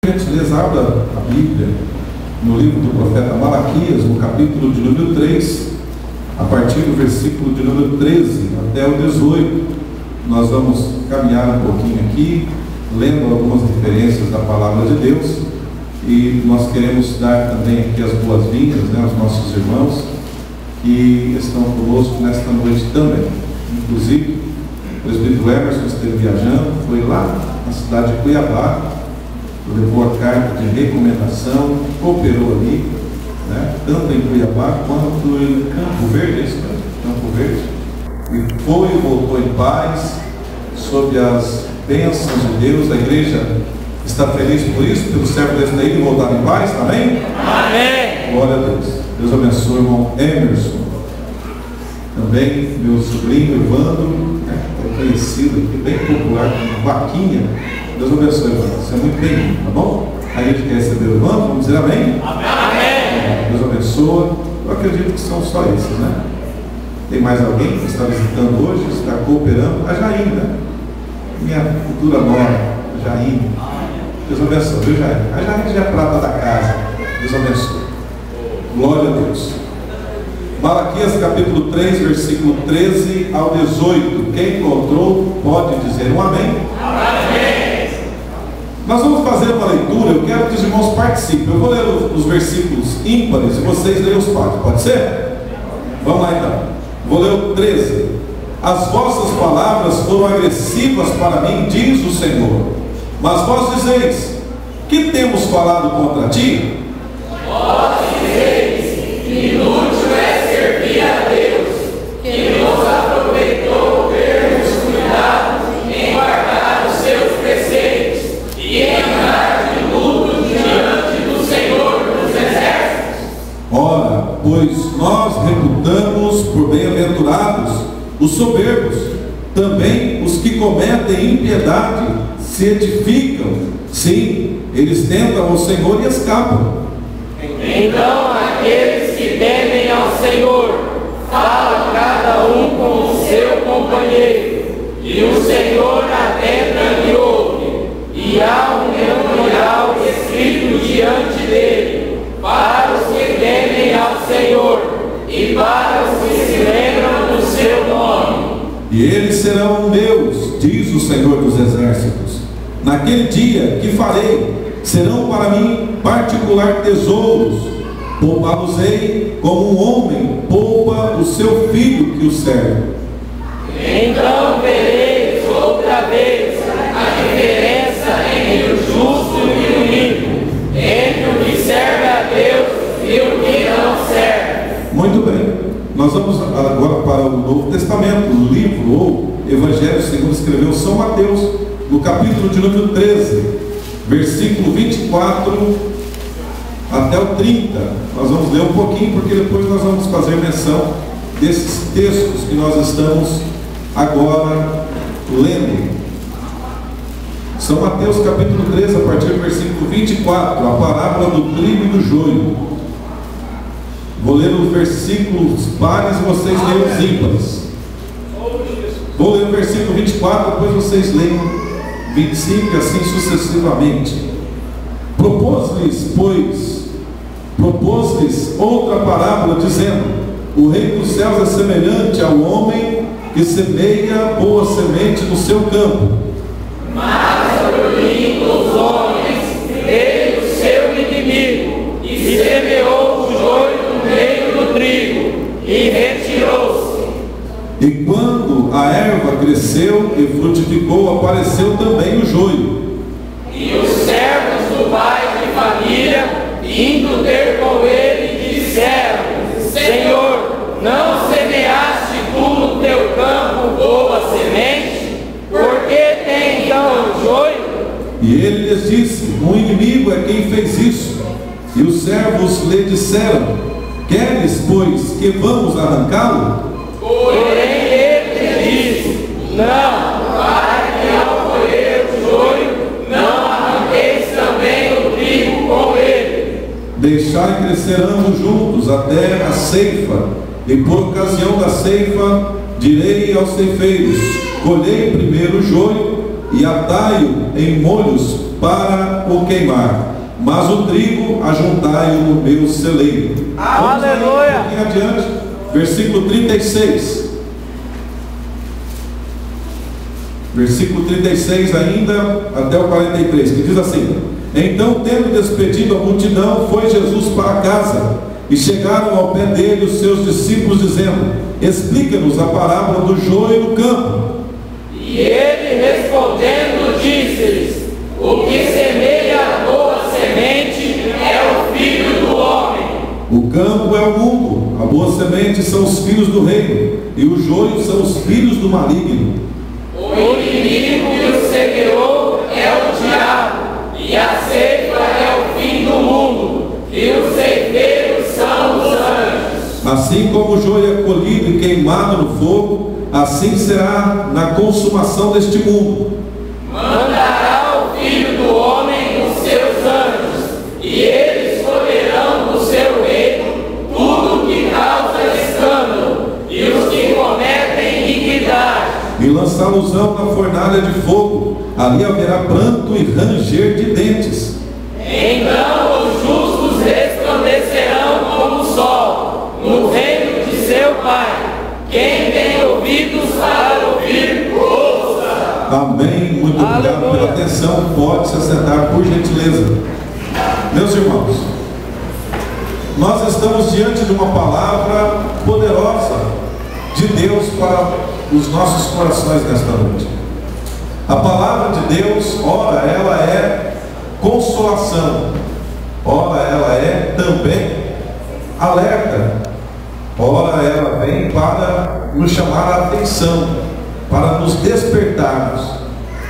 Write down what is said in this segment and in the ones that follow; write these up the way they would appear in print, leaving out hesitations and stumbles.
Gentileza, abra a Bíblia no livro do profeta Malaquias, no capítulo de número 3, a partir do versículo de número 13 até o 18. Nós vamos caminhar um pouquinho aqui, lendo algumas referências da palavra de Deus, e nós queremos dar também aqui as boas-vindas, aos nossos irmãos que estão conosco nesta noite também. Inclusive, o presbítero Emerson esteve viajando, foi lá na cidade de Cuiabá, levou a carta de recomendação, cooperou ali, tanto em Cuiabá quanto em Campo Verde, Campo Verde, e foi e voltou em paz, sob as bênçãos de Deus. A igreja está feliz por isso, pelo servo desse daí voltar em paz, amém? Amém! Glória a Deus. Deus abençoe o irmão Emerson, também meu sobrinho Evandro, conhecido aqui, bem popular, como Vaquinha. Deus abençoe, Evandro, você é muito bem-vindo, tá bom? A gente quer receber o Evandro, vamos dizer amém? Amém! Deus abençoe. Eu acredito que são só esses, Tem mais alguém que está visitando hoje, está cooperando? A Jair, minha futura nora, a Jair. Deus abençoe, viu, Jair? A Jair já é prata da casa. Deus abençoe. Glória a Deus. Malaquias capítulo 3, versículo 13 ao 18. Quem encontrou pode dizer um amém? Amém. Nós vamos fazer uma leitura. Eu quero que os irmãos participem. Eu vou ler os versículos ímpares e vocês leiam os pares. Pode ser? Vamos lá então. Vou ler o 13. As vossas palavras foram agressivas para mim, diz o Senhor. Mas vós dizeis: que temos falado contra ti? Vós dizeis que inútil é servir a Deus, que nos aproveitou termos cuidado em guardar os seus preceitos e em andar de luto diante do Senhor dos Exércitos. Ora, pois nós reputamos por bem-aventurados os soberbos, também os que cometem impiedade se edificam. Sim, eles tentam ao Senhor e escapam. Então aqueles que temem ao Senhor, fala cada um com o seu companheiro, e o Senhor atenta e ouve, e há um memorial escrito diante dele, para os que temem ao Senhor, e para os que se lembram do seu nome. E eles serão meus, diz o Senhor dos Exércitos. Naquele dia que farei, serão para mim particular tesouros. Poupá-los-ei como um homem poupa o seu filho que o serve. Então vereis outra vez a diferença entre o justo e o ímpio, entre o que serve a Deus e o que não serve. Muito bem. Nós vamos agora para o Novo Testamento, o livro ou Evangelho segundo escreveu São Mateus, no capítulo de número 13, versículo 24 até o 30. Nós vamos ler um pouquinho, porque depois nós vamos fazer menção desses textos que nós estamos agora lendo. São Mateus capítulo 13, a partir do versículo 24, a parábola do trigo e do joio. Vou ler os versículos pares e vocês leiam os ímpares. Vou ler o versículo 24, depois vocês leiam 25 e assim sucessivamente. Propôs-lhes outra parábola, dizendo: o reino dos céus é semelhante ao homem que semeia boa semente no seu campo. Mas ouvindo os homens, veio o seu inimigo e semeou o joio no meio do trigo e retirou-se. E quando a erva cresceu e frutificou, apareceu também o joio. E os servos do pai de família, indo ter com ele, disseram: Senhor, não semeaste tu no teu campo boa semente? Por que tem então o joio? E ele lhes disse: um inimigo é quem fez isso. E os servos lhe disseram: queres, pois, que vamos arrancá-lo? Porém ele disse: não, para que ao colher o joio não arranqueis também o trigo com ele. Deixai crescer ambos juntos até a ceifa, e por ocasião da ceifa direi aos ceifeiros: colhei primeiro o joio e atai-o em molhos para o queimar, mas o trigo ajuntai-o no meu celeiro. Aleluia! Um pouquinho adiante, versículo 36. Versículo 36 ainda, até o 43, que diz assim: então, tendo despedido a multidão, foi Jesus para casa, e chegaram ao pé dele os seus discípulos, dizendo: explica-nos a parábola do joio no campo. E ele respondendo disse-lhes: o que semeia a boa semente é o Filho do homem. O campo é o mundo, a boa semente são os filhos do reino, e o joio são os filhos do maligno. O inimigo que o semeou é o diabo, e a ceifa é o fim do mundo, e os ceifeiros são os anjos. Assim como o joio é colhido e queimado no fogo, assim será na consumação deste mundo. Mandará o Filho do homem os seus anjos, e eles colherão do seu reino tudo que causa escândalo, e os que cometem iniquidade. E lançá-los-ão na fornalha de fogo, ali haverá pranto e ranger de dentes. Então os justos resplandecerão como o sol, no reino de seu Pai. Quem tem ouvidos para ouvir, ouça. Amém. Muito obrigado pela atenção. Pode se assentar, por gentileza. Meus irmãos, nós estamos diante de uma palavra poderosa de Deus para os nossos corações nesta noite. A palavra de Deus, ora ela é consolação, ora ela é também alerta, ora ela vem para nos chamar a atenção, para nos despertarmos.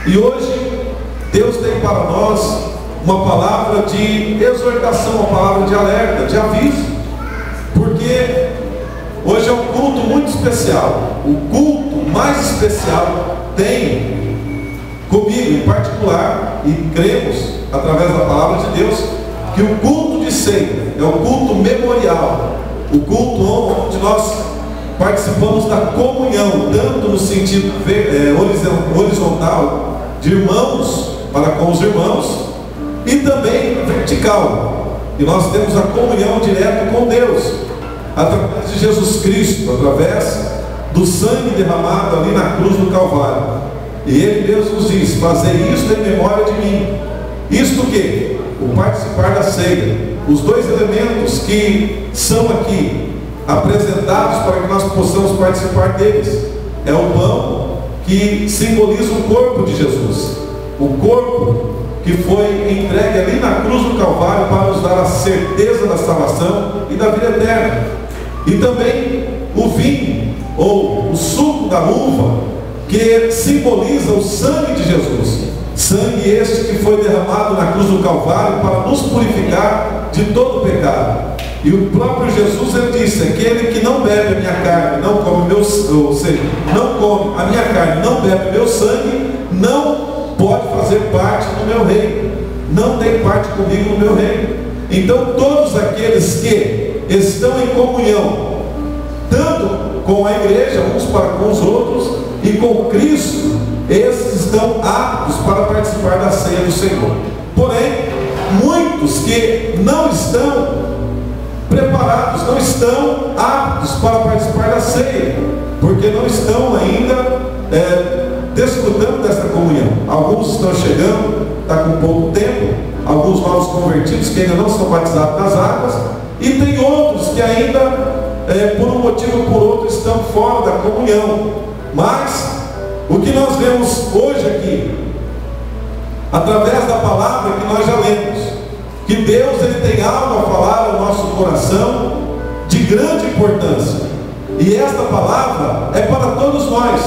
E hoje Deus tem para nós uma palavra de exortação, uma palavra de alerta, de aviso, porque hoje é um culto muito especial. O culto mais especial tem comigo em particular, e cremos através da palavra de Deus, que o culto de ceia é o culto memorial, o culto onde nós participamos da comunhão, tanto no sentido horizontal, de irmãos para com os irmãos, e também vertical, e nós temos a comunhão direta com Deus, através de Jesus Cristo, através do sangue derramado ali na cruz do Calvário. E Ele mesmo nos diz: fazei isto em memória de mim. Isto o quê? O participar da ceia. Os dois elementos que são aqui apresentados para que nós possamos participar deles é o pão, que simboliza o corpo de Jesus, o corpo que foi entregue ali na cruz do Calvário para nos dar a certeza da salvação e da vida eterna. E também o vinho, ou o suco da uva, que simboliza o sangue de Jesus, sangue este que foi derramado na cruz do Calvário para nos purificar de todo pecado. E o próprio Jesus, ele disse: aquele que não bebe a minha carne, não come meu, ou seja, não come a minha carne, não bebe meu sangue, não pode fazer parte do meu reino, não tem parte comigo no meu reino. Então todos aqueles que estão em comunhão, tanto com a igreja, uns para com os outros, e com Cristo, esses estão aptos para participar da ceia do Senhor. Porém, muitos que não estão preparados, não estão aptos para participar da ceia, porque não estão ainda desfrutando desta comunhão. Alguns estão chegando, está com pouco tempo, alguns novos convertidos que ainda não são batizados nas águas, e tem outros que ainda, por um motivo ou por outro, estão fora da comunhão. Mas o que nós vemos hoje aqui, através da palavra que nós já lemos, que Deus ele tem algo a falar ao nosso coração de grande importância. E esta palavra é para todos nós,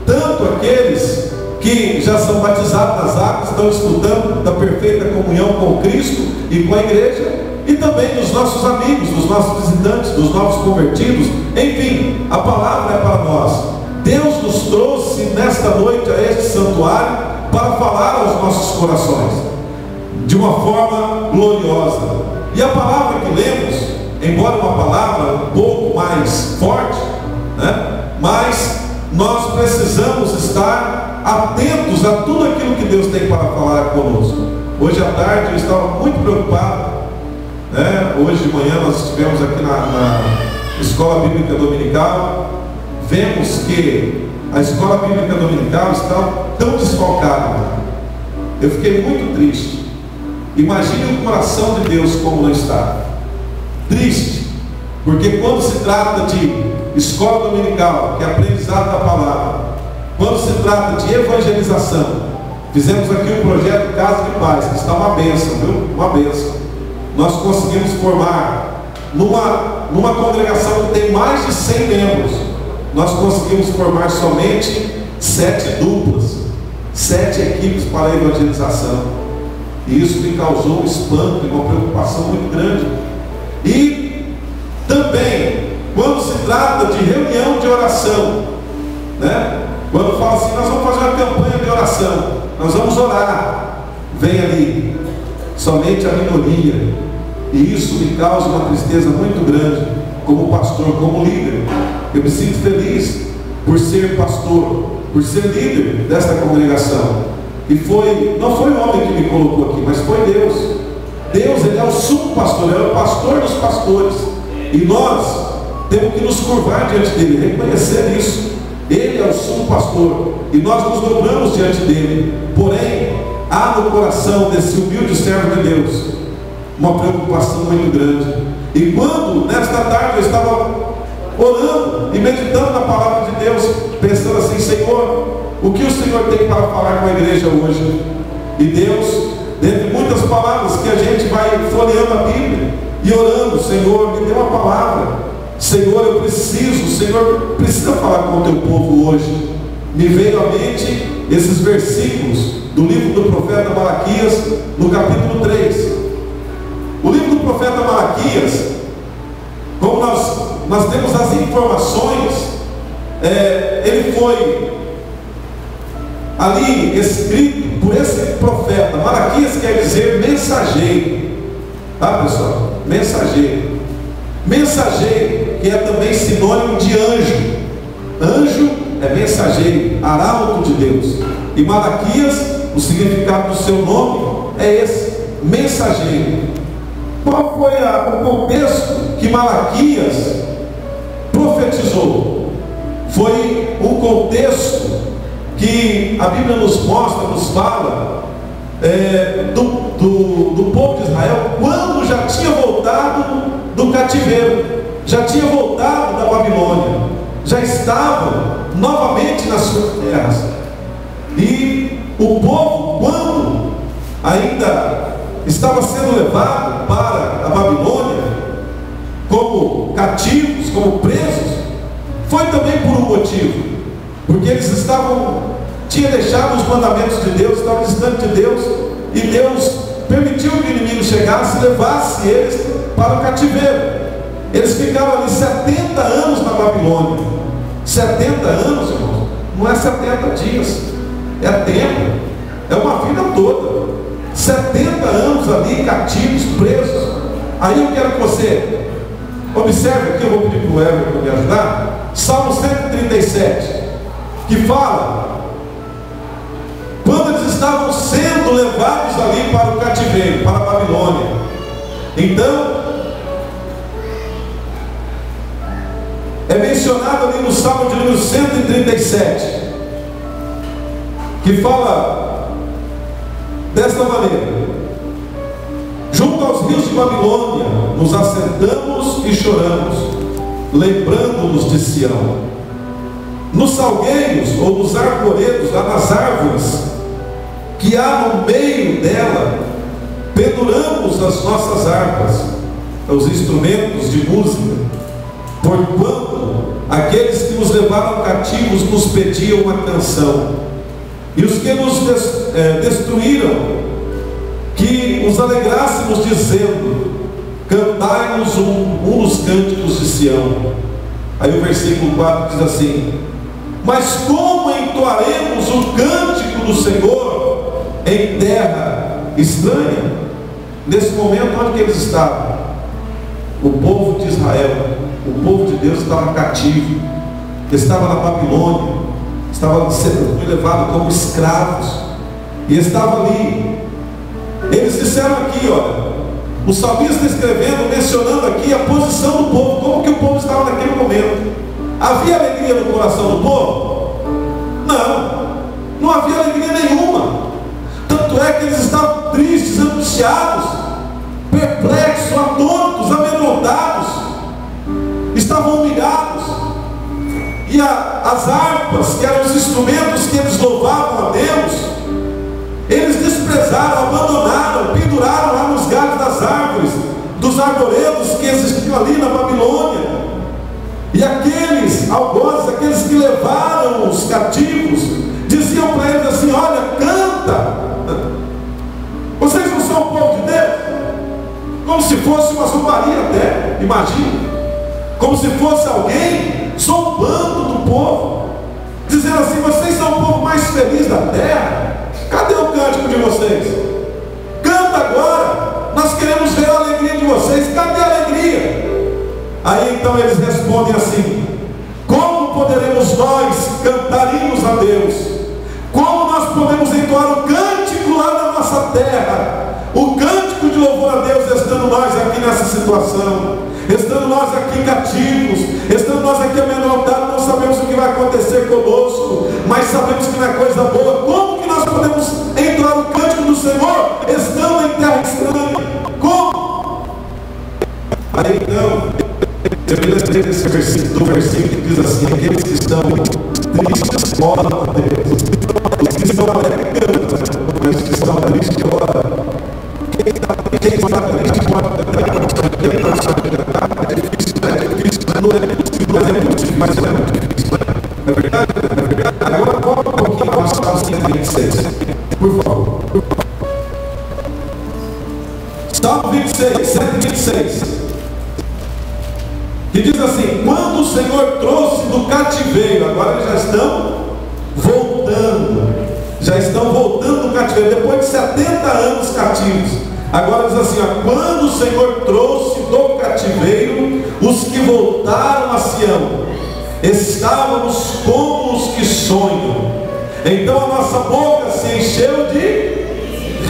tanto aqueles que já são batizados nas águas, estão desfrutando da perfeita comunhão com Cristo e com a igreja, e também dos nossos amigos, dos nossos visitantes, dos novos convertidos. Enfim, a palavra é para nós. Deus nos trouxe nesta noite a este santuário para falar aos nossos corações de uma forma gloriosa. E a palavra que lemos, embora uma palavra um pouco mais forte, né, mas nós precisamos estar atentos a tudo aquilo que Deus tem para falar conosco. Hoje à tarde eu estava muito preocupado, né? Hoje de manhã nós estivemos aqui na Escola Bíblica Dominical. Vemos que a Escola Bíblica Dominical está tão desfalcada. Eu fiquei muito triste. Imagine o coração de Deus como não está. Triste, porque quando se trata de escola dominical, que é aprendizado da palavra, quando se trata de evangelização, fizemos aqui um projeto Casa de Paz, que está uma bênção, viu? Uma bênção. Nós conseguimos formar numa congregação que tem mais de 100 membros, nós conseguimos formar somente 7 duplas, 7 equipes para a evangelização. E isso me causou um espanto e uma preocupação muito grande. E também, quando se trata de reunião de oração, né? Quando fala assim, nós vamos fazer uma campanha de oração, nós vamos orar, vem ali somente a minoria. E isso me causa uma tristeza muito grande, como pastor, como líder. Eu me sinto feliz por ser pastor, por ser líder desta congregação. E não foi o homem que me colocou aqui, mas foi Deus. Deus, Ele é o sumo pastor, Ele é o pastor dos pastores. E nós temos que nos curvar diante dele, reconhecer isso. Ele é o sumo pastor e nós nos dobramos diante dele. Porém, há no coração desse humilde servo de Deus uma preocupação muito grande. E quando nesta tarde eu estava orando e meditando na palavra de Deus, pensando assim: Senhor, o que o Senhor tem para falar com a igreja hoje? E Deus, dentre muitas palavras que a gente vai folheando a Bíblia e orando: Senhor, me dê uma palavra. Senhor, eu preciso, o Senhor precisa falar com o teu povo hoje. Me veio à mente esses versículos do livro do profeta Malaquias, no capítulo 3. O livro do profeta Malaquias, como nós temos as informações, ele foi ali escrito por esse profeta. Malaquias quer dizer mensageiro, tá, pessoal? Mensageiro. Mensageiro, que é também sinônimo de anjo. Anjo é mensageiro, arauto de Deus. E Malaquias, o significado do seu nome é esse, mensageiro. Qual foi o contexto que Malaquias profetizou? Foi um contexto que a Bíblia nos mostra, nos fala do povo de Israel, quando já tinha voltado do cativeiro, já tinha voltado da Babilônia, já estavam novamente nas suas terras. E o povo, quando ainda estava sendo levado para a Babilônia, como cativos, como presos, foi também por um motivo, porque eles tinham deixado os mandamentos de Deus, estavam distantes de Deus, e Deus permitiu que o inimigo chegasse e levasse eles para o cativeiro. Eles ficaram ali 70 anos na Babilônia. 70 anos, irmãos, não é 70 dias, é tempo, é uma vida toda. 70 anos ali cativos, presos. Aí eu quero que você observe aqui, eu vou pedir para o Everton me ajudar, Salmo 137, que fala quando eles estavam sendo levados ali para o cativeiro, para a Babilônia. Então, é mencionado ali no Salmo de número 137, que fala desta maneira: junto aos rios de Babilônia nos assentamos e choramos, lembrando-nos de Sião. Nos salgueiros ou nos arvoredos, lá nas árvores que há no meio dela, penduramos as nossas harpas, os instrumentos de música, porquanto aqueles que nos levaram cativos nos pediam uma canção, e os que nos destruíram, que os alegrássemos, dizendo: cantai-nos um dos cânticos de Sião. Aí o versículo 4 diz assim: mas como entoaremos o cântico do Senhor em terra estranha? Nesse momento, onde que eles estavam? O povo de Israel, o povo de Deus estava cativo, estava na Babilônia, estavam sendo levados como escravos, e estavam ali. Eles disseram aqui, olha, o salmista escrevendo, mencionando aqui a posição do povo, como que o povo estava naquele momento. Havia alegria no coração do povo? Não havia alegria nenhuma. Tanto é que eles estavam tristes, angustiados, perplexos, atônitos, amedrontados, estavam humilhados. E as harpas, que eram os instrumentos que eles louvavam a Deus, eles desprezaram, abandonaram, penduraram lá nos galhos das árvores, dos arvoredos que existiam ali na Babilônia. E aqueles algozes, aqueles que levaram os cativos, diziam para eles assim: olha, canta, vocês não são o povo de Deus? Como se fosse uma zombaria até, imagina, como se fosse alguém zombando do povo, dizendo assim: vocês são o povo mais feliz da terra, cadê o cântico de vocês? Canta agora, nós queremos ver a alegria de vocês, cadê a alegria? Aí então eles respondem assim: como poderemos nós cantar hinos a Deus? Como nós podemos entoar o cântico lá na nossa terra? O cântico de louvor a Deus, estando nós aqui nessa situação, estando nós aqui cativos, estando nós aqui amedrontados, não sabemos o que vai acontecer conosco, mas sabemos que não é coisa boa. Como que nós podemos entoar o cântico do Senhor estando em terra estranha? Como? Aí então, eu me lembrei desse versículo, do versículo que diz assim: aqueles que estão tristes oram a Deus, os que estão alegres cantam, mas os que estão tristes oram. Quem está triste é difícil, não é muito difícil, mas não é muito difícil. É verdade? Agora volta um pouquinho para o Salmo 126, por favor. Salmo 26, 126. Que diz assim: quando o Senhor trouxe do cativeiro, agora eles já estão voltando do cativeiro, depois de 70 anos cativos. Agora diz assim: ó, quando o Senhor trouxe do cativeiro os que voltaram a Sião, estávamos como os que sonham. Então a nossa boca se encheu de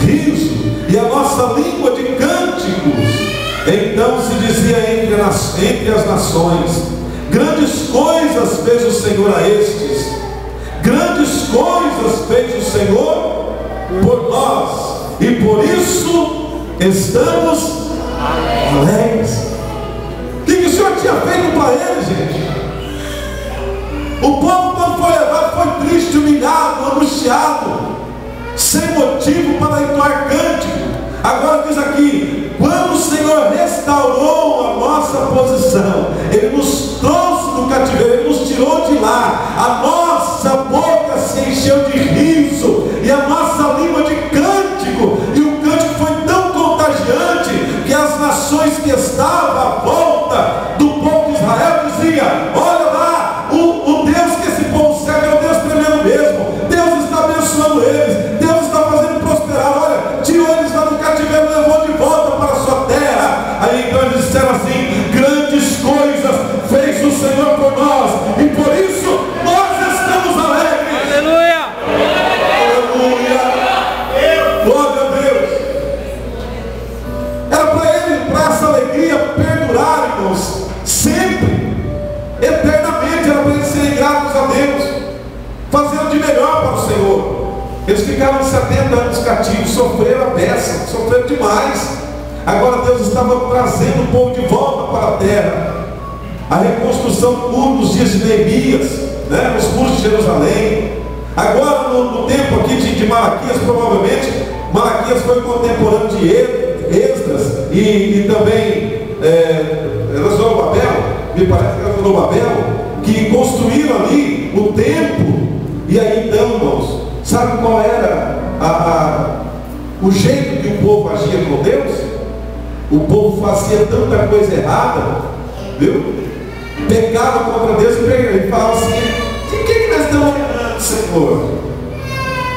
riso, e a nossa língua de cânticos. Então se dizia entre as nações: grandes coisas fez o Senhor a estes, grandes coisas fez o Senhor por nós, e por isso estamos alegres. O que o Senhor tinha feito para eles, gente? O povo, quando foi levado, foi triste, humilhado, angustiado, sem motivo para entoar cântico. Agora diz aqui: quando o Senhor restaurou a nossa posição, Ele nos trouxe do cativeiro, Ele nos tirou de lá, a nossa boca se encheu de riso, e a nossa língua de cântico, e o cântico foi tão contagiante, que as nações que estavam à volta do povo de Israel diziam: olha lá, o Deus que esse povo serve é o Deus tremendo mesmo, Deus está abençoando eles, Deus está fazendo prosperar, olha, tirou eles lá do cativeiro, levou de volta para a sua terra. Aí então eles disseram assim: grandes coisas fez o Senhor por nós, e por isso nós estamos alegres. Aleluia! Aleluia! Glória a Deus! Era para essa alegria perdurar, irmãos, sempre, eternamente. Era para eles serem gratos a Deus, fazendo de melhor para o Senhor. Eles ficaram 70 anos cativos, sofreram a beça, sofreram demais. Agora Deus estava trazendo o povo de volta para a terra. A reconstrução nos dias de Neemias, né, nos muros de Jerusalém. Agora no tempo aqui de Malaquias, provavelmente Malaquias foi contemporâneo de Esdras e também era Zorobabel, me parece que era Zorobabel, que construíram ali o templo. E aí então, irmãos, sabe qual era o jeito que o povo agia com Deus? O povo fazia tanta coisa errada, viu? Pecava contra Deus e falava assim: o que nós estamos errando, Senhor?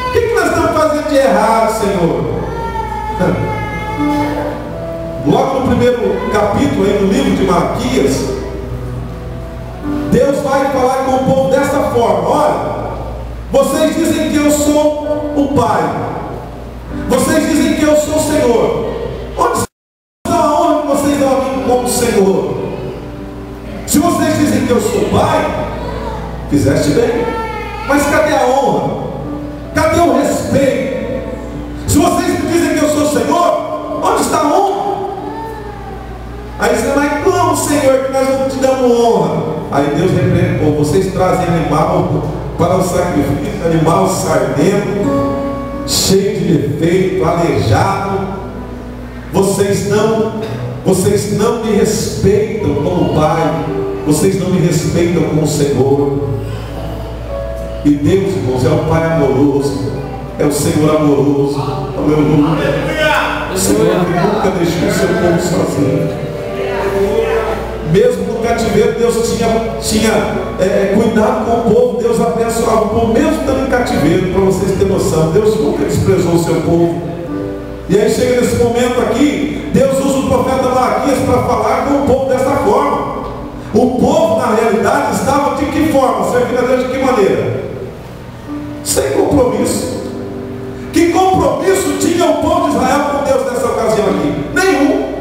O que nós estamos fazendo de errado, Senhor? Logo no primeiro capítulo aí do livro de Malaquias, Deus vai falar com o povo desta forma: olha, Vocês dizem que eu sou o Pai. Vocês dizem que eu sou o Senhor. Onde está a honra que vocês dão a mim como Senhor? Se vocês dizem que eu sou o Pai, fizeste bem. Mas cadê a honra? Cadê o respeito? Se vocês dizem que eu sou o Senhor, onde está a honra? Aí você vai, como, Senhor, que nós não te damos honra? Aí Deus repreende: pô, vocês trazem animal para o sacrifício, animal sardento, cheio de defeito, aleijado. Vocês não me respeitam como Pai, vocês não me respeitam como Senhor. E Deus, irmãos, é o Pai amoroso, é o Senhor amoroso. Aleluia. O Senhor que nunca deixou o seu povo sozinho. Mesmo no cativeiro, Deus tinha cuidado com o povo. Deus abençoava o povo, mesmo estando em cativeiro. Para vocês terem noção, Deus nunca desprezou o seu povo. E aí chega nesse momento aqui, Deus usa o profeta Malaquias para falar com o povo dessa forma. O povo, na realidade, estava de que forma? Servindo a Deus de que maneira? Sem compromisso. Que compromisso tinha o povo de Israel com Deus nessa ocasião aqui? Nenhum.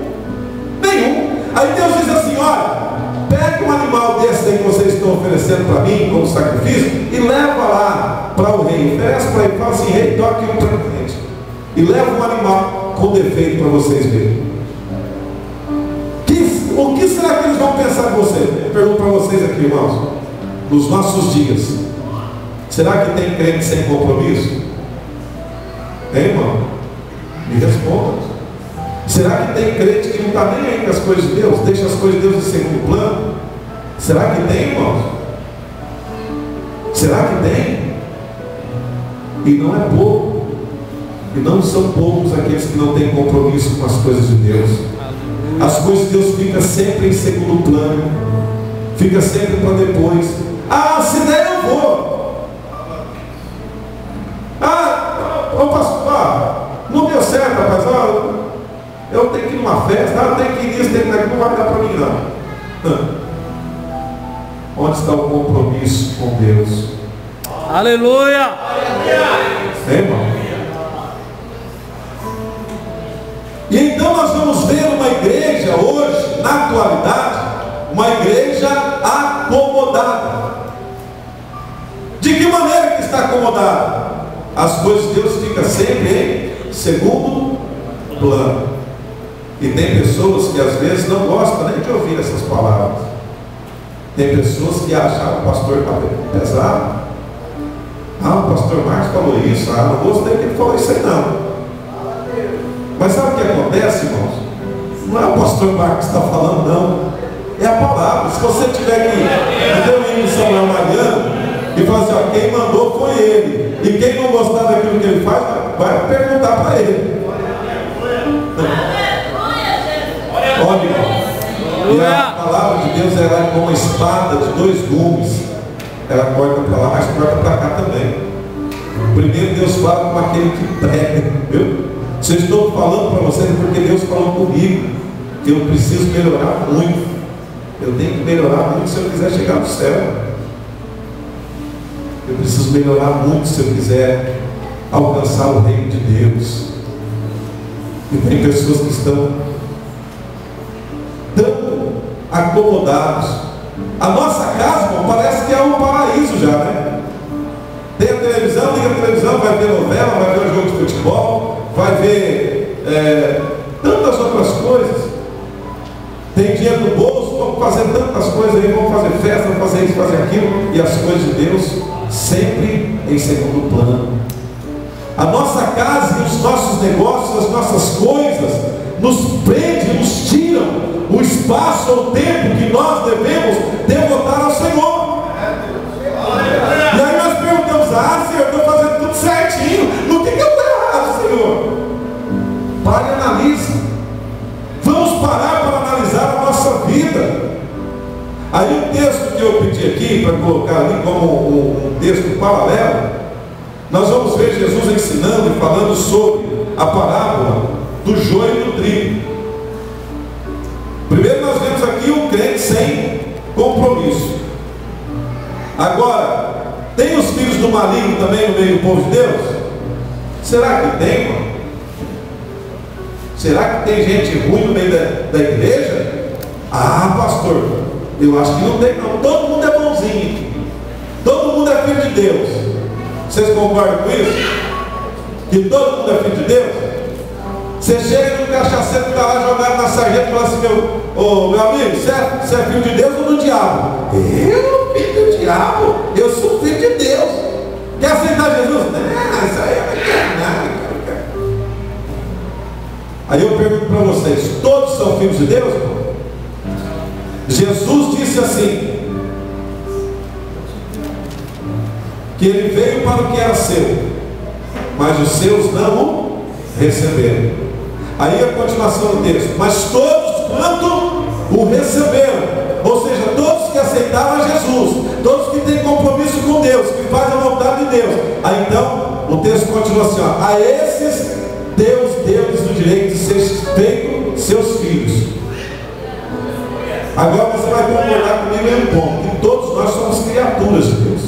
Aí Deus diz assim: olha, pega um animal desse aí que vocês estão oferecendo para mim como sacrifício e leva lá para o rei. Oferece para ele, fala assim: rei, toque um presente. E leva um animal com defeito para vocês verem. O que será que eles vão pensar de você? Eu pergunto para vocês aqui, irmãos, nos nossos dias. Será que tem crente sem compromisso? Tem, irmão? Me responda. Será que tem crente que não está nem aí com as coisas de Deus? Deixa as coisas de Deus em segundo plano? Será que tem, irmãos? Será que tem? E não é pouco. E não são poucos aqueles que não têm compromisso com as coisas de Deus. As coisas de Deus ficam sempre em segundo plano. Fica sempre para depois. Ah, se der eu vou. Ô pastor, não deu certo, rapaz. Eu tenho que ir numa festa, eu tenho que ir nisso, tenho que ir naquilo, não vai dar para mim não. Onde está o compromisso com Deus? Aleluia! Irmão? E então nós vamos ver uma igreja hoje, na atualidade, uma igreja acomodada. De que maneira que está acomodada? As coisas de Deus ficam sempre em segundo plano. E tem pessoas que às vezes não gostam nem de ouvir essas palavras. Tem pessoas que acham: o pastor está pesado. O pastor Marcos falou isso. Não gostei que ele falou isso aí não. Mas sabe o que acontece, irmãos? Não é o pastor Marcos que está falando, não. É a palavra. Se você tiver que ver o hino Samuel Mariano e falar assim: quem mandou foi ele. E quem não gostar daquilo que ele faz, vai perguntar para ele. Olha, irmão. E a palavra de Deus, ela é como uma espada de dois gumes. Ela corta para lá, mas corta para cá também. Primeiro Deus fala com aquele que prega, viu? Se eu estou falando para vocês é porque Deus falou comigo que eu preciso melhorar muito. Eu tenho que melhorar muito se eu quiser chegar no céu. Eu preciso melhorar muito se eu quiser alcançar o reino de Deus. E tem pessoas que estão tão acomodados. A nossa casa, irmão, parece que é um paraíso já, né? Tem a televisão, liga a televisão, vai ver novela, vai ver o jogo de futebol, vai ver tantas outras coisas. Tem dinheiro no bolso, vamos fazer tantas coisas aí, vamos fazer festa, vamos fazer isso, fazer aquilo. E as coisas de Deus sempre em segundo plano. A nossa casa e os nossos negócios, as nossas coisas nos prendem, nos tiram o espaço ou o tempo que nós devemos devotar ao Senhor. E aí nós perguntamos: Senhor, eu estou fazendo tudo certinho, no que eu estou errado, Senhor? Pare e analise. Vamos parar para analisar a nossa vida. Aí o texto que eu pedi aqui para colocar ali como um texto paralelo, nós vamos ver Jesus ensinando e falando sobre a parábola do joio e do trigo. Primeiro nós vemos aqui um crente sem compromisso. Agora, tem os filhos filhos do maligno também no meio do povo de Deus? Será que tem, mano? Será que tem gente ruim no meio da igreja? Ah, pastor, eu acho que não tem não. Todo mundo é bonzinho. Todo mundo é filho de Deus. Vocês concordam com isso? Que todo mundo é filho de Deus? Você chega no cachaceiro que está lá jogado na sarjeta e fala assim: meu amigo, você é filho de Deus ou do diabo? Eu, filho do diabo? Eu sou filho de Deus. Quer aceitar Jesus? Não, isso aí eu não quero nada. Aí eu pergunto para vocês: todos são filhos de Deus? Jesus disse assim, que ele veio para o que era seu, mas os seus não o receberam. Aí a continuação do texto: mas todos quanto o receberam, ou seja, todos que aceitaram a Jesus, todos que têm compromisso com Deus, que fazem a vontade de Deus. Aí então o texto continua assim, ó: a esses Deus deu-lhes o direito de ser feito seus filhos. Agora você vai concordar comigo em um ponto, que todos nós somos criaturas de Deus,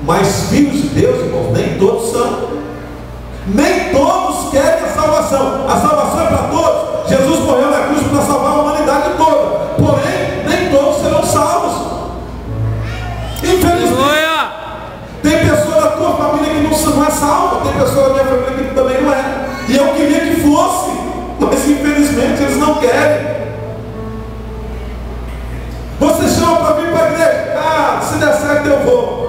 mas filhos de Deus, irmãos, nem todos são. Nem todos querem a salvação. A salvação é para todos. Jesus morreu na cruz para salvar a humanidade toda. Porém, nem todos serão salvos. Infelizmente, tem pessoa da tua família que não é salva. Tem pessoa da minha família que também não é. E eu queria que fosse, mas infelizmente eles não querem. Você chama para vir para a igreja: ah, se der certo eu vou.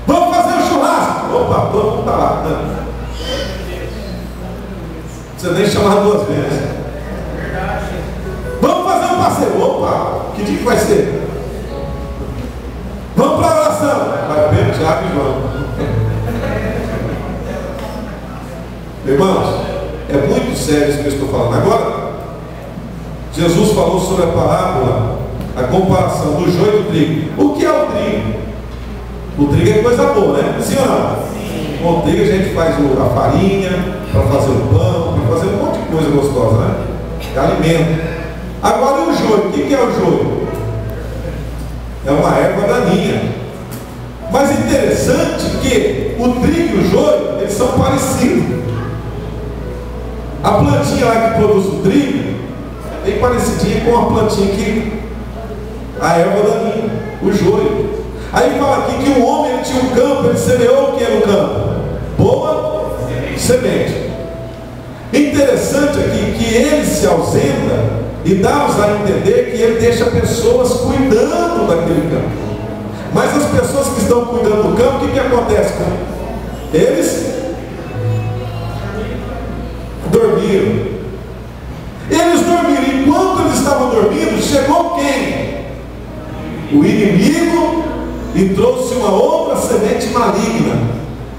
Vamos fazer um churrasco. Opa, todo mundo está lá. Não. Você nem chamar duas vezes. Vamos fazer um passeio. Opa, que dia que vai ser? Vamos para a oração. Vai Pedro, Tiago e João. Irmãos, é muito sério isso que eu estou falando. Agora, Jesus falou sobre a parábola, a comparação do joio e do trigo. O que é o trigo? O trigo é coisa boa, né? Sim ou não? Sim. Com o trigo a gente faz a farinha, para fazer o pão, para fazer um monte de coisa gostosa, né? É alimento. Agora e o joio? O que é o joio? É uma erva daninha. Mas interessante que o trigo e o joio, eles são parecidos. A plantinha lá que produz o trigo é bem parecidinha com a plantinha que a erva daninha, o joio. Aí fala aqui que o homem, ele tinha um campo, ele semeou o que no campo? Boa semente. Interessante aqui que ele se ausenta e dá-nos a entender que ele deixa pessoas cuidando daquele campo. Mas as pessoas que estão cuidando do campo, o que acontece com eles? Dormiram. Eles dormiram. Enquanto eles estavam dormindo, chegou quem? O inimigo, e trouxe uma outra semente maligna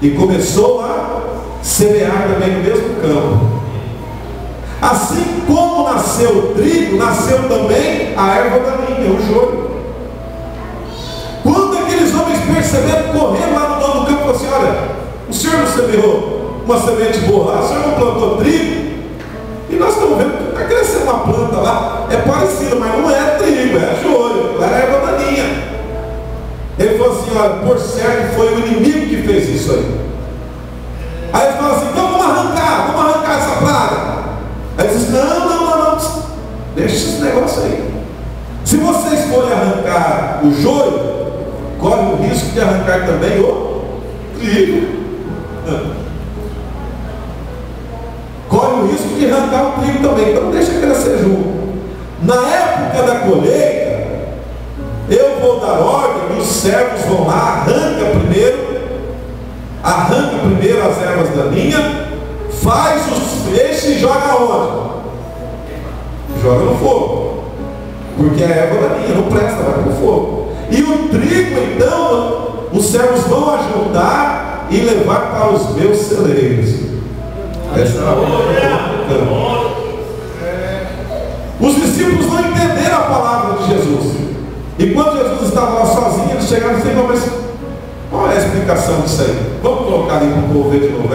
e começou a semear também no mesmo campo. Assim como nasceu o trigo, nasceu também a erva daninha, o joio. Quando aqueles homens perceberam, correram lá no dono do campo e falaram assim: olha, o senhor não semeou uma semente boa lá, o senhor não plantou trigo? E nós estamos vendo que está crescendo uma planta lá, é parecida, mas não é trigo, é joio, é erva daninha. Ele falou assim: olha, por certo foi o inimigo que fez isso aí. Aí ele falou assim: então vamos arrancar essa praga. Aí ele disse: não, deixa esse negócio aí. Se vocês forem arrancar o joio, corre o risco de arrancar também o trigo. Corre o risco de arrancar o trigo também, então deixa crescer junto. Na época da colheita, eu vou dar ordem e os servos vão lá, arranca primeiro as ervas daninhas, faz os feixes e joga onde? Joga no fogo, porque a erva daninha não presta, vai para o fogo. E o trigo, então, os servos vão ajudar e levar para os meus celeiros. Essa é a Os discípulos não entenderam a palavra de Jesus. E quando Jesus estava lá sozinho, eles chegaram e disseram: mas qual é a explicação disso aí? Vamos colocar ali para o povo ver de novo.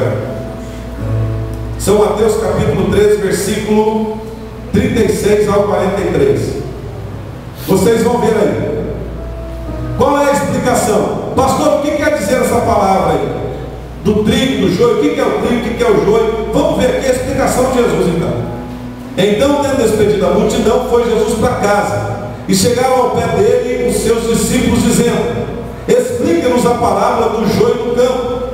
São Mateus capítulo 13, versículo 36 ao 43. Vocês vão ver aí. Qual é a explicação? Pastor, o que quer dizer essa palavra aí? Do trigo, do joio, o que é o trigo, o que é o joio? Vamos ver aqui a explicação de Jesus então. Então, tendo despedido a multidão, foi Jesus para casa. E chegaram ao pé dele os seus discípulos, dizendo: explica-nos a parábola do joio do campo.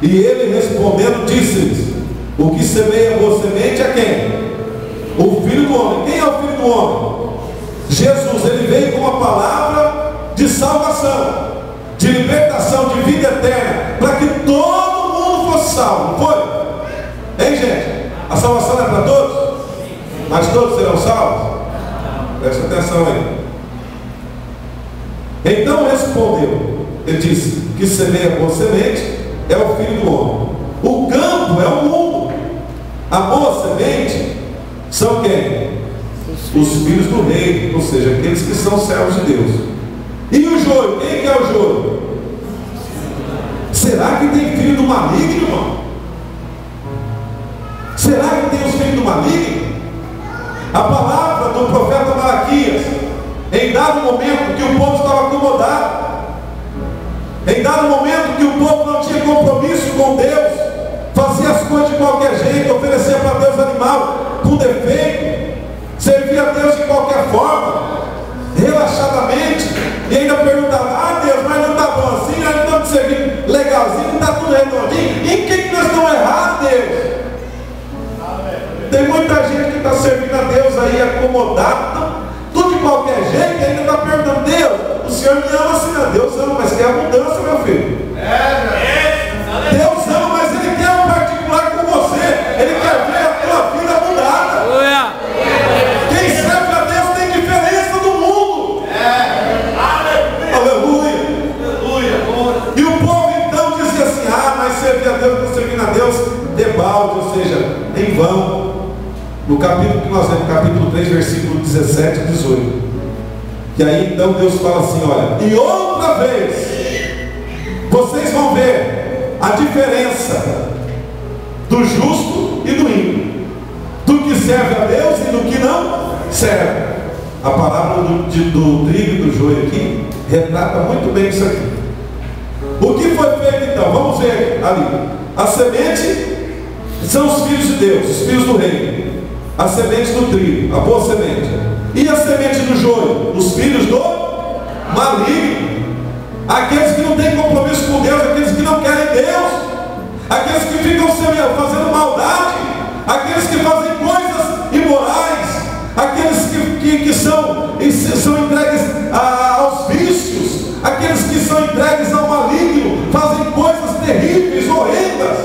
E ele respondendo disse-lhes: o que semeia boa semente é quem? O Filho do Homem. Quem é o Filho do Homem? Jesus. Ele veio com uma palavra de salvação, de libertação, de vida eterna, para que todo mundo fosse salvo. Não foi? Hein, gente? A salvação é para todos? Mas todos serão salvos? Presta atenção aí. Então respondeu, ele disse: que semeia boa semente é o Filho do Homem. O campo é o mundo. A boa semente são quem? Os filhos do rei, ou seja, aqueles que são servos de Deus. E o joio, quem que é o joio? Será que tem filho do maligno, irmão? Será que tem os filhos do maligno? A palavra do profeta Malaquias, em dado momento que o povo estava acomodado, em dado momento que o povo não tinha compromisso com Deus, fazia as coisas de qualquer jeito, oferecia para Deus animal com defeito, servia a Deus de qualquer forma, relaxadamente, e ainda perguntava: ah, Deus, mas não está bom assim, nós não estamos servindo legalzinho, não está tudo redondinho, em que nós estamos errados, Deus? Tem muita gente que está servindo a Deus aí acomodado, tudo de qualquer jeito, e ainda está perguntando: Deus, o Senhor me ama assim, não? Deus ama, mas quer abundância, meu filho. Deus ama, mas Ele quer um particular com você. Ele quer ver a tua vida mudada. Quem serve a Deus tem diferença do mundo. Aleluia. E o povo então dizia assim: ah, mas servir a Deus, não servir a Deus, debalde, ou seja, em vão. No capítulo que nós lemos, capítulo 3, versículo 17 e 18. Que aí então Deus fala assim: olha, e outra vez vocês vão ver a diferença do justo e do ímpio, do que serve a Deus e do que não serve. A palavra do trigo e do joio aqui retrata muito bem isso aqui. O que foi feito então? Vamos ver ali. A semente são os filhos de Deus, os filhos do reino. A semente do trigo, a boa semente. E a semente do joio, os filhos do maligno. Aqueles que não têm compromisso com Deus, aqueles que não querem Deus, aqueles que ficam fazendo maldade, aqueles que fazem coisas imorais, aqueles que são entregues aos vícios, aqueles que são entregues ao maligno, fazem coisas terríveis, horrendas.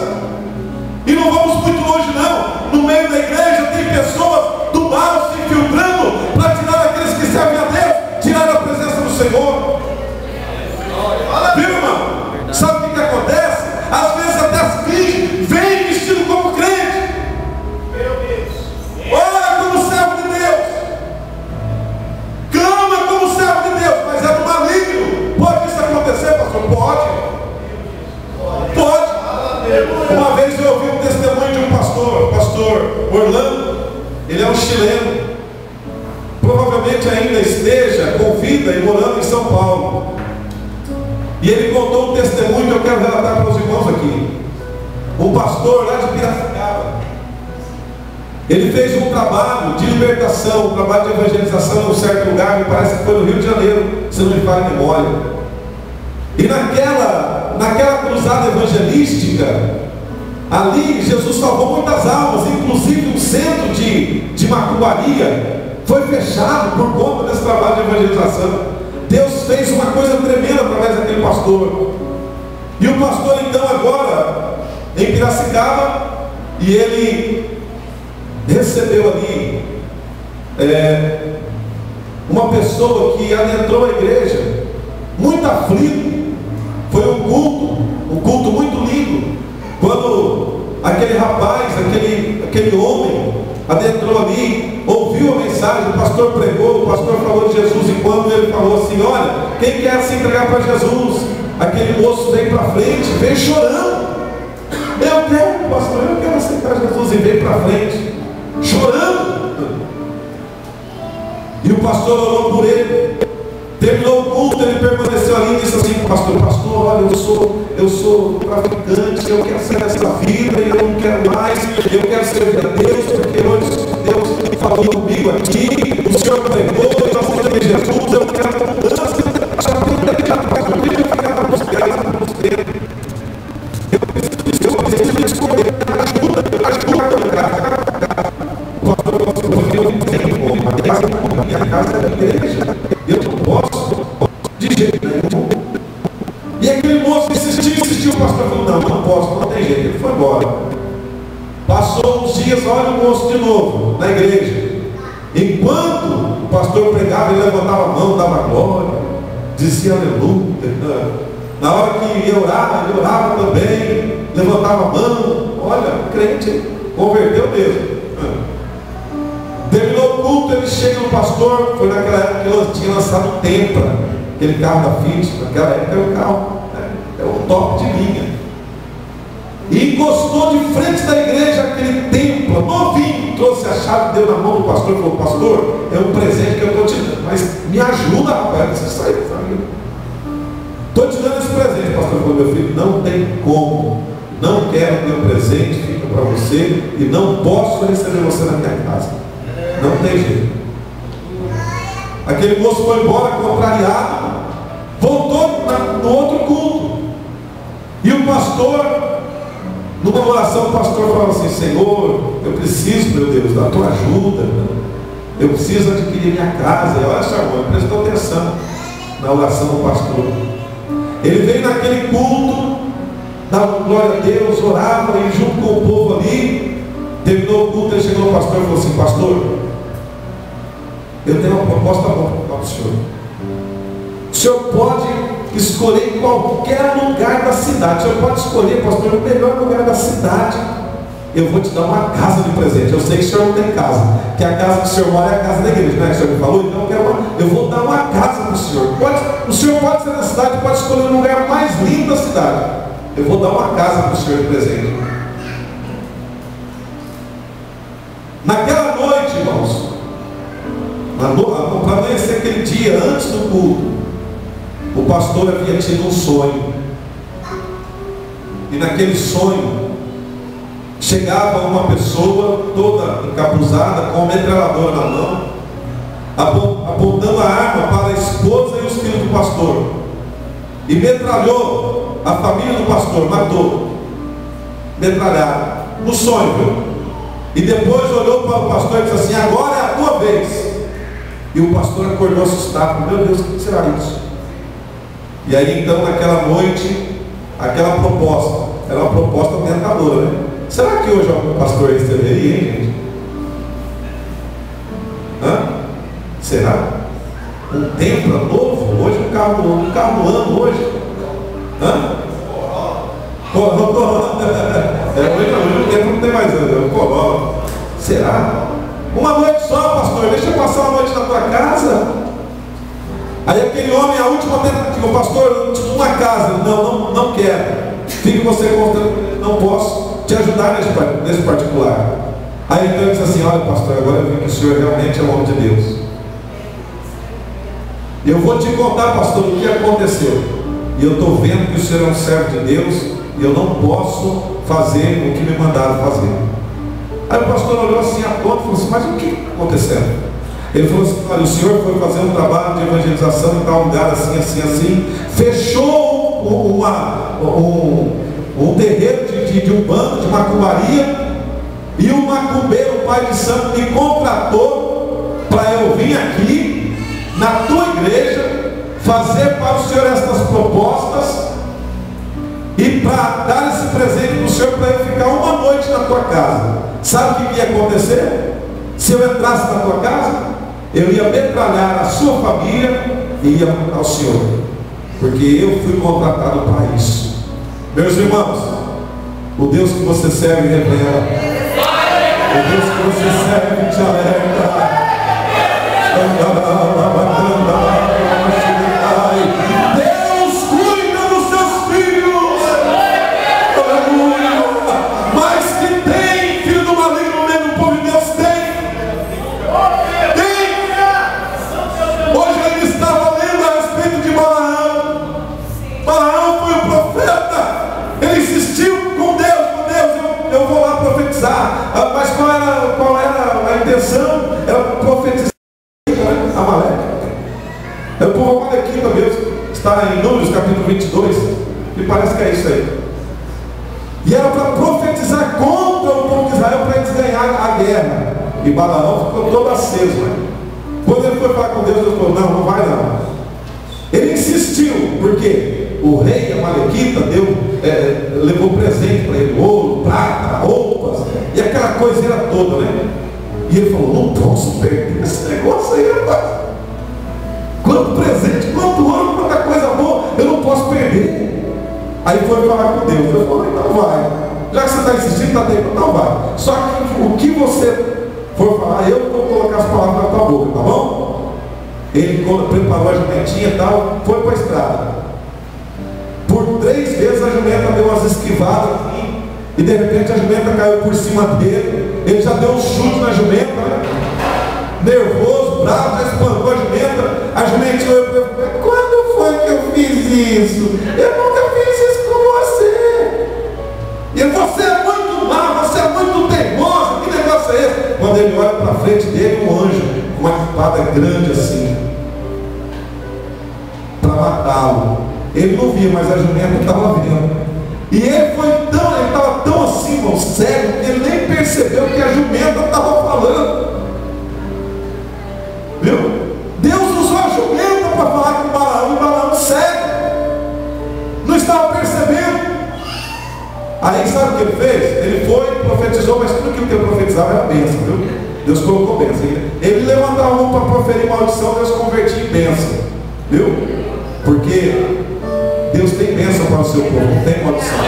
E não vamos muito longe não. No meio da igreja tem pessoas do mal se infiltrando para tirar aqueles que servem a Deus, tirar a presença do Senhor. Viu, irmão? Sabe o que acontece? Às vezes até vem vestido como crente. Olha como servo de Deus, clama como servo de Deus, mas é do maligno. Pode isso acontecer, pastor? Pode. Uma vez eu ouvi um testemunho de um pastor, o pastor Orlando. Ele é um chileno, provavelmente ainda esteja com vida e morando em São Paulo. E ele contou um testemunho que eu quero relatar para os irmãos aqui. Um pastor lá de Piracicaba, ele fez um trabalho de libertação, um trabalho de evangelização em um certo lugar, me parece que foi no Rio de Janeiro, se não me falha a memória. E naquela cruzada evangelística, ali Jesus salvou muitas almas, inclusive um centro de macumbaria foi fechado por conta desse trabalho de evangelização. Deus fez uma coisa tremenda através daquele pastor. E o pastor então agora em Piracicaba, e ele recebeu ali uma pessoa que adentrou a igreja muito aflito. Foi um culto muito lindo, quando aquele rapaz, aquele homem adentrou ali, ouviu a mensagem, o pastor pregou, o pastor falou de Jesus, e quando ele falou assim: olha, quem quer se entregar para Jesus? Aquele moço veio para frente, veio chorando: eu quero, pastor, eu quero aceitar Jesus. E veio para frente, chorando. E o pastor orou por ele. Terminou o culto, ele permaneceu ali e disse assim: pastor, olha, eu sou traficante, eu quero sair dessa vida e eu não quero mais, eu quero servir a Deus, porque hoje Deus falou comigo aqui, o Senhor pregou, eu vou servir Jesus, eu quero mudança. Só que eu não quero fazer o vídeo, eu ficava buscando. Eu preciso escolher ajuda. Minha casa é a igreja, eu não posso de jeito nenhum. E aquele moço insistiu, o pastor falou, não posso, não tem jeito, ele foi embora. Passou uns dias, olha o moço de novo, na igreja. Enquanto o pastor pregava, ele levantava a mão, dava glória, dizia aleluia. Na hora que ia orar, ele orava também, levantava a mão. Olha, crente, converteu mesmo. Terminou o culto, ele chega no pastor. Foi naquela época que ele tinha lançado o Tempra, aquele carro da Fiat. Naquela época era o carro, é o top de linha. E encostou de frente da igreja aquele Tempra, novinho, trouxe a chave, deu na mão do pastor e falou, pastor, é um presente que eu estou te dando, mas me ajuda, rapaz, você sai, estou te dando esse presente. O pastor falou, meu filho, não tem como, não quero teu presente, fica para você, e não posso receber você na minha casa. Não tem jeito. Aquele moço foi embora contrariado, voltou no outro culto. E o pastor, numa oração, o pastor falou assim, Senhor, eu preciso, meu Deus, da tua ajuda. Eu preciso adquirir minha casa. E olha só, irmão, prestou atenção na oração do pastor. Ele veio naquele culto, dava glória a Deus, orava, e junto com o povo ali, terminou o culto, ele chegou ao pastor e falou assim, pastor, eu tenho uma proposta boa para o senhor. O senhor pode escolher qualquer lugar da cidade. O senhor pode escolher, pastor, o melhor lugar da cidade. Eu vou te dar uma casa de presente. Eu sei que o senhor não tem casa, que a casa que o senhor mora é a casa da igreja, não é que o senhor me falou? Então eu vou dar uma casa para o senhor. O senhor pode ser na cidade, pode escolher o lugar mais lindo da cidade. Eu vou dar uma casa para o senhor de presente. Naquela noite, irmãos, para amanhecer aquele dia antes do culto, o pastor havia tido um sonho. E naquele sonho chegava uma pessoa toda encapuzada, com uma metralhadora na mão, apontando a arma para a esposa e os filhos do pastor, e metralhou a família do pastor, matou, metralhado, no sonho, viu? E depois olhou para o pastor e disse assim, agora é a tua vez. E o pastor acordou assustado, meu Deus, o que será isso? E aí então naquela noite, aquela proposta, era uma proposta tentadora, né? Será que hoje o pastor receberia, hein, gente? Será? Um Tempra novo? Hoje um carro do ano hoje? Corolla. Hoje o Tempra não tem mais ano, é o Corolla. Será? Uma noite só, pastor, deixa eu passar uma noite na tua casa. Aí aquele homem, a última tentativa, pastor, uma casa, não quero. Fique você constante, não posso te ajudar nesse particular. Aí então ele disse assim, olha pastor, agora eu vi que o senhor realmente é o homem de Deus. Eu vou te contar, pastor, o que aconteceu. E eu estou vendo que o senhor é um servo de Deus, e eu não posso fazer o que me mandaram fazer. Aí o pastor olhou assim a conta e falou assim, mas o que está acontecendo? Ele falou assim, olha, o senhor foi fazer um trabalho de evangelização em tal lugar, assim, assim, assim, fechou um terreiro de um bando, de macumbaria, e o macumbeiro, o pai de santo, me contratou para eu vir aqui na tua igreja fazer para o senhor estas propostas e para dar esse presente para o senhor, para eu ficar uma noite na tua casa. Sabe o que ia acontecer? Se eu entrasse na tua casa, eu ia metralhar a sua família e ia matar o senhor, porque eu fui contratado para isso. Meus irmãos, o Deus que você serve revela, o Deus que você serve te alerta. Deus cuida dos seus filhos. Aleluia. Mas que tem filho do maligno no meio do povo de Deus, tem. Hoje ele estava lendo a respeito de Balaão. era profetizar Amaleque. É o povo amalequita mesmo. Está em Números capítulo 22. Me parece que é isso aí. E era para profetizar contra o povo de Israel, para eles ganharem a guerra. E Balaão ficou todo aceso, né? Quando ele foi falar com Deus, ele falou: não vai não. Ele insistiu, porque o rei amalequita levou presente para ele: ouro, prata, roupas, e aquela coiseira toda, né? E ele falou: não posso perder esse negócio aí, rapaz. Quanto presente, quanto ouro, quanta coisa boa, eu não posso perder. Aí foi falar com Deus. Eu falei: então vai. Já que você está insistindo, está tempo, então vai. Só que o que você for falar, eu vou colocar as palavras na tua boca, tá bom? Ele preparou a jumentinha e tal, foi para a estrada. Por 3 vezes a jumenta deu umas esquivadas assim, e de repente a jumenta caiu por cima dele. Ele já deu um chute na jumenta, né? Nervoso, bravo, já espancou a jumenta. A jumentinha olhou para ele: quando foi que eu fiz isso? Eu nunca fiz isso com você. E ele: você é muito má, você é muito teimosa, que negócio é esse? Quando ele olha para frente dele, um anjo com uma espada grande assim, para matá-lo. Ele não via, mas a jumenta estava vendo. E ele estava tão assim, irmão, cego, que ele nem percebeu que a jumenta estava falando. Viu? Deus usou a jumenta para falar com Balaão, e Balaão cego, não estava percebendo. Aí sabe o que ele fez? Ele foi, profetizou, mas tudo aquilo que ele profetizava era bênção, viu? Deus colocou bênção. Ele levantava a mão para proferir maldição, Deus convertia em bênção, viu? Porque Deus tem bênção para o seu povo, não tem maldição.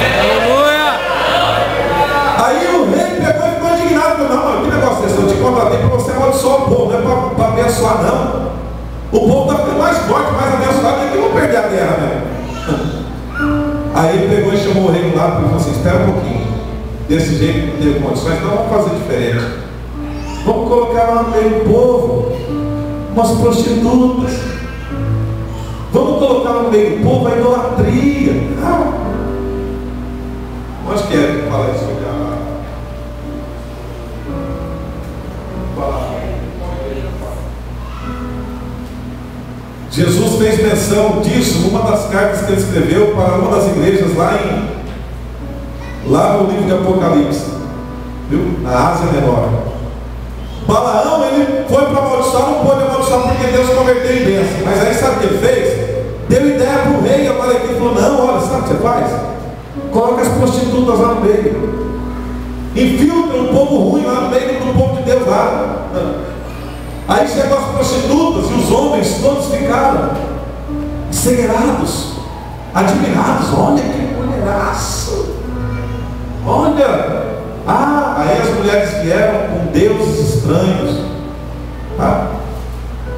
Aí o rei pegou e ficou indignado: não, que negócio é esse? Eu te contratei para você amaldiçoar o povo, não é para abençoar, não. O povo está ficando mais forte, mais abençoado, tem que não perder a guerra, né? Aí ele pegou e chamou o rei do lado e falou assim: espera um pouquinho, desse jeito não teve condições, então vamos fazer diferente. Vamos colocar lá no meio do povo umas prostitutas. Vamos colocar no meio do povo a idolatria. Acho que é falar isso aqui. Jesus fez menção disso numa das cartas que ele escreveu para uma das igrejas lá no livro de Apocalipse, viu? Na Ásia Menor. Balaão, ele foi para amaldiçoar, não pôde amaldiçoar porque Deus converteu em bênção. Mas aí sabe o que ele fez? Deu ideia para o rei, e falou: não, olha, sabe o que você faz? Coloca as prostitutas lá no meio, infiltra um povo ruim lá no meio do povo de Deus lá. Aí chegam as prostitutas e os homens todos ficaram cegueirados, admirados: olha que mulheraço, olha. Aí as mulheres vieram com deuses estranhos.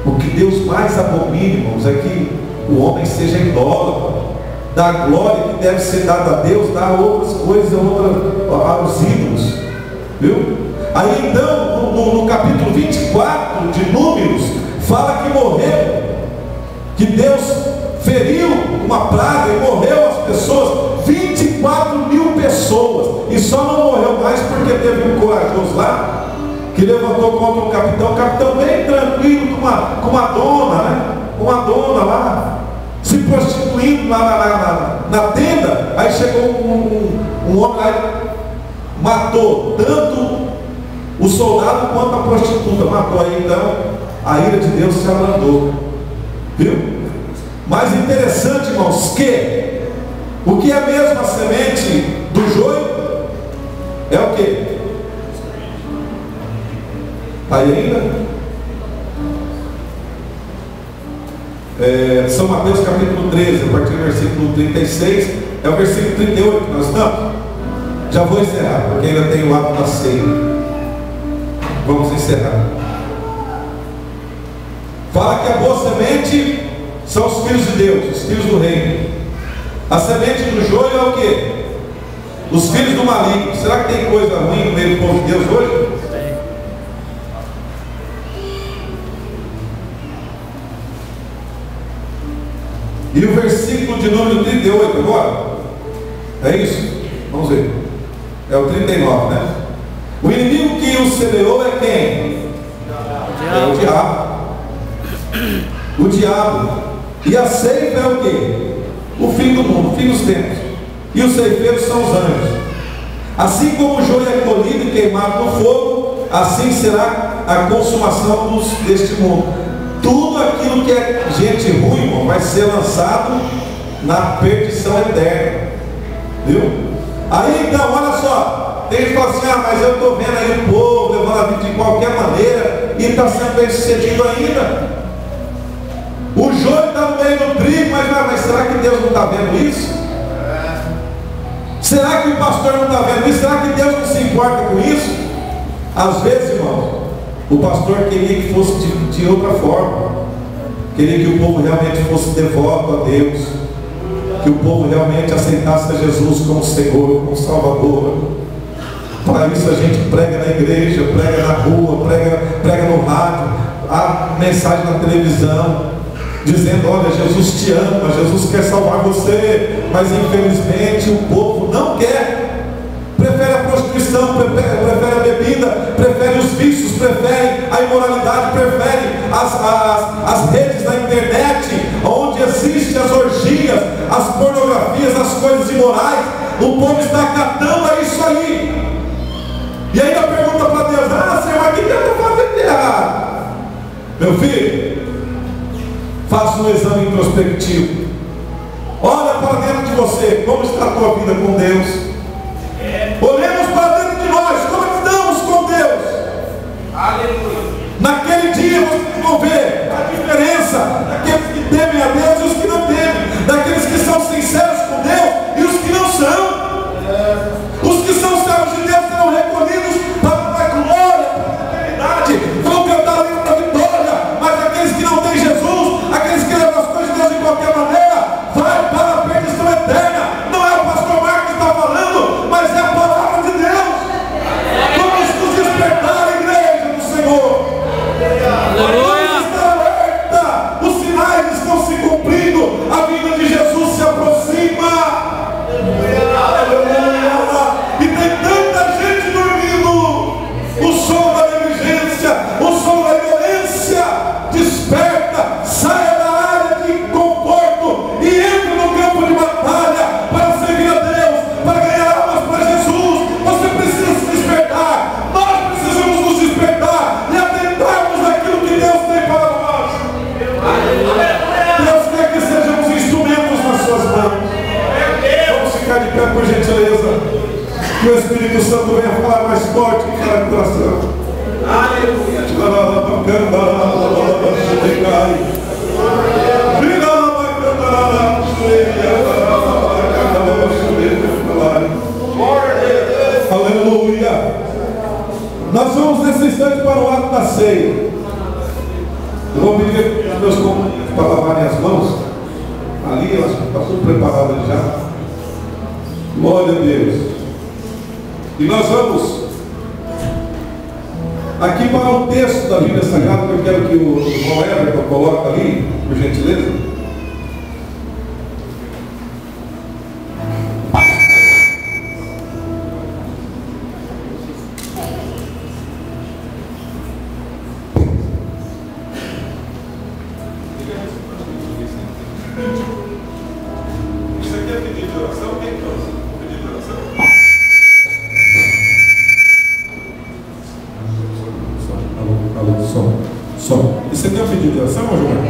O que Deus mais abomina, irmãos, é que o homem seja idólatra. Da glória que deve ser dada a Deus, dá outras coisas aos ídolos, viu? Aí então, no capítulo 24 de Números, fala que morreu, que Deus feriu uma praga e morreu as pessoas, 24 mil pessoas, e só não morreu mais porque teve um corajoso lá, que levantou contra o capitão bem tranquilo, com uma dona, né? Uma dona lá, se prostituindo lá na tenda. Aí chegou um homem lá e matou tanto o soldado quanto a prostituta, matou. Aí então a ira de Deus se abrandou, viu? Mas interessante, irmãos, que o que é mesmo a semente do joio é o que? Aí ainda São Mateus capítulo 13, a partir do versículo 36, é o versículo 38 que nós estamos. Já vou encerrar, porque ainda tem o ato da ceia. Vamos encerrar. Fala que a boa semente são os filhos de Deus, os filhos do reino. A semente do joio é o quê? Os filhos do maligno. Será que tem coisa ruim no meio do povo de Deus hoje? E o versículo de número 38 agora, é isso? Vamos ver. É o 39, né? O inimigo que o semeou é quem? É o diabo. O diabo. E a ceifa é o quê? O fim do mundo, o fim dos tempos. E os ceifeiros são os anjos. Assim como o joio é colhido e queimado no fogo, assim será a consumação deste mundo. Tudo aquilo que é gente ruim, irmão, vai ser lançado na perdição eterna. Viu? Aí então, olha só, tem gente que fala assim: ah, mas eu estou vendo aí o povo levando a vida de qualquer maneira e está sendo bem sucedido ainda. O joio está no meio do trigo, mas será que Deus não está vendo isso? Será que o pastor não está vendo isso? Será que Deus não se importa com isso? Às vezes, irmão, o pastor queria que fosse de outra forma. Queria que o povo realmente fosse devoto a Deus, que o povo realmente aceitasse a Jesus como Senhor, como Salvador. Para isso a gente prega na igreja, prega na rua, prega no rádio, há mensagem na televisão, dizendo: olha, Jesus te ama, Jesus quer salvar você. Mas infelizmente o povo não quer. Prefere a prostituição, prefere a bebida, prefere os vícios, prefere a imoralidade, prefere as redes da internet, onde existem as orgias, as pornografias, as coisas imorais. O povo está acatando a isso aí. E ainda pergunta para Deus: ah, Senhor, mas o que eu estou fazendo de errado? Meu filho, faça um exame introspectivo. Olha para dentro de você, como está a tua vida com Deus. Olhemos para dentro de nós, como estamos com Deus. Aleluia. Naquele dia vocês vão ver a diferença daqueles que temem a Deus e os que não temem, daqueles que são sinceros com Deus e os que não são. Os que são servos de Deus serão recolhidos para a glória, para a eternidade, vão cantar livro da vitória. Mas aqueles que não têm Jesus, aqueles que levam as coisas de Deus de qualquer maneira, vai para a perdição eterna. Não é o pastor Marcos que está falando, mas é a palavra de Deus. Vamos nos despertar, igreja do Senhor. Vamos estar alerta. Os sinais estão se cumprindo, a vinda de Jesus se aproxima. E tem tanta gente dormindo. O som da negligência, o som da violência. Desperta, saia da área de conforto e entre no campo de batalha para servir a Deus, para ganhar almas para Jesus. Você precisa se despertar. Nós precisamos nos despertar e atentarmos naquilo que Deus tem para nós. Deus quer que sejamos instrumentos nas suas mãos. Vamos ficar de pé, por gentileza. Que o Espírito Santo venha falar mais forte que falar no coração. Aleluia. Aleluia. Nós vamos nesse instante para o ato da ceia. Eu vou pedir aos meus companheiros para lavarem as mãos. Ali, eu acho que está tudo preparado ali já. Glória a Deus. E nós vamos aqui para o texto da Bíblia Sagrada, que eu quero que o irmão Everton coloque ali, por gentileza. Isso aqui é pedido de oração? Quem trouxe o pedido de oração? Som. Isso aqui é um pedido de oração, João?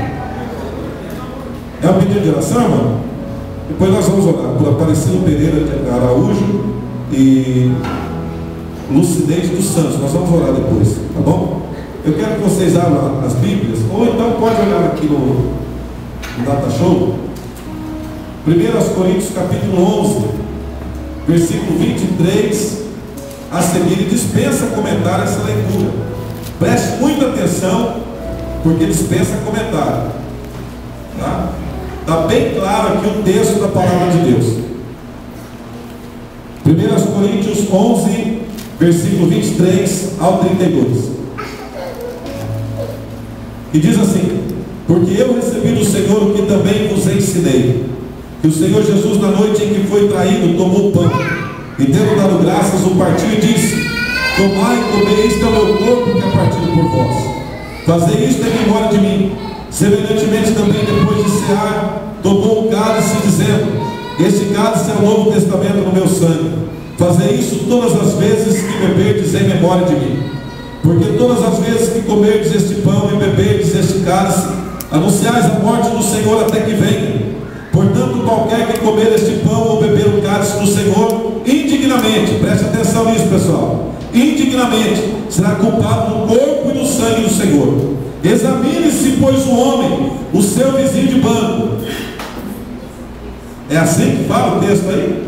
É um pedido de oração, irmão? Depois nós vamos orar por Aparecido Pereira de Araújo e Lucidez dos Santos. Nós vamos orar depois, tá bom? Eu quero que vocês abram as Bíblias, ou então pode olhar aqui no Data Show. 1 Coríntios capítulo 11, versículo 23 a seguir, e dispensa comentar essa leitura. Preste muita atenção, porque dispensa comentário. Está bem claro aqui o texto da palavra de Deus. 1 Coríntios 11, versículo 23 ao 32. E diz assim: porque eu recebi do Senhor o que também vos ensinei, que o Senhor Jesus, na noite em que foi traído, tomou o pão, e tendo dado graças, o partiu e disse: tomai e comei, isto é o meu corpo que é partido por vós. Fazei isto em memória de mim. Semelhantemente também, depois de cear, tomou o cálice, dizendo: este cálice é o novo testamento no meu sangue. Fazei isso todas as vezes que beberdes em memória de mim. Porque todas as vezes que comerdes este pão e beberdes este cálice, anunciais a morte do Senhor até que venha. Portanto, qualquer que comer este pão ou beber o cálice do Senhor indignamente, preste atenção nisso, pessoal, indignamente será culpado do corpo e do sangue do Senhor. Examine-se, pois, o homem, o seu vizinho de banco. É assim que fala o texto aí?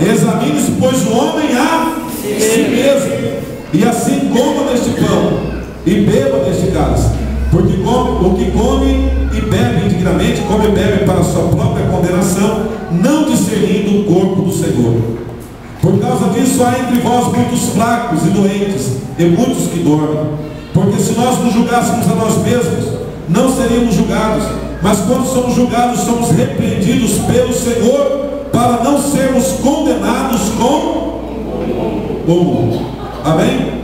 Examine-se, pois, o homem a si mesmo, e assim coma deste pão e beba deste cálice. Porque o que come e bebe indignamente, come e bebe para a sua própria condenação, não discernindo o corpo do Senhor. Por causa disso há entre vós muitos fracos e doentes, e muitos que dormem. Porque se nós nos julgássemos a nós mesmos, não seríamos julgados. Mas quando somos julgados, somos repreendidos pelo Senhor, para não sermos condenados com o mundo. Amém?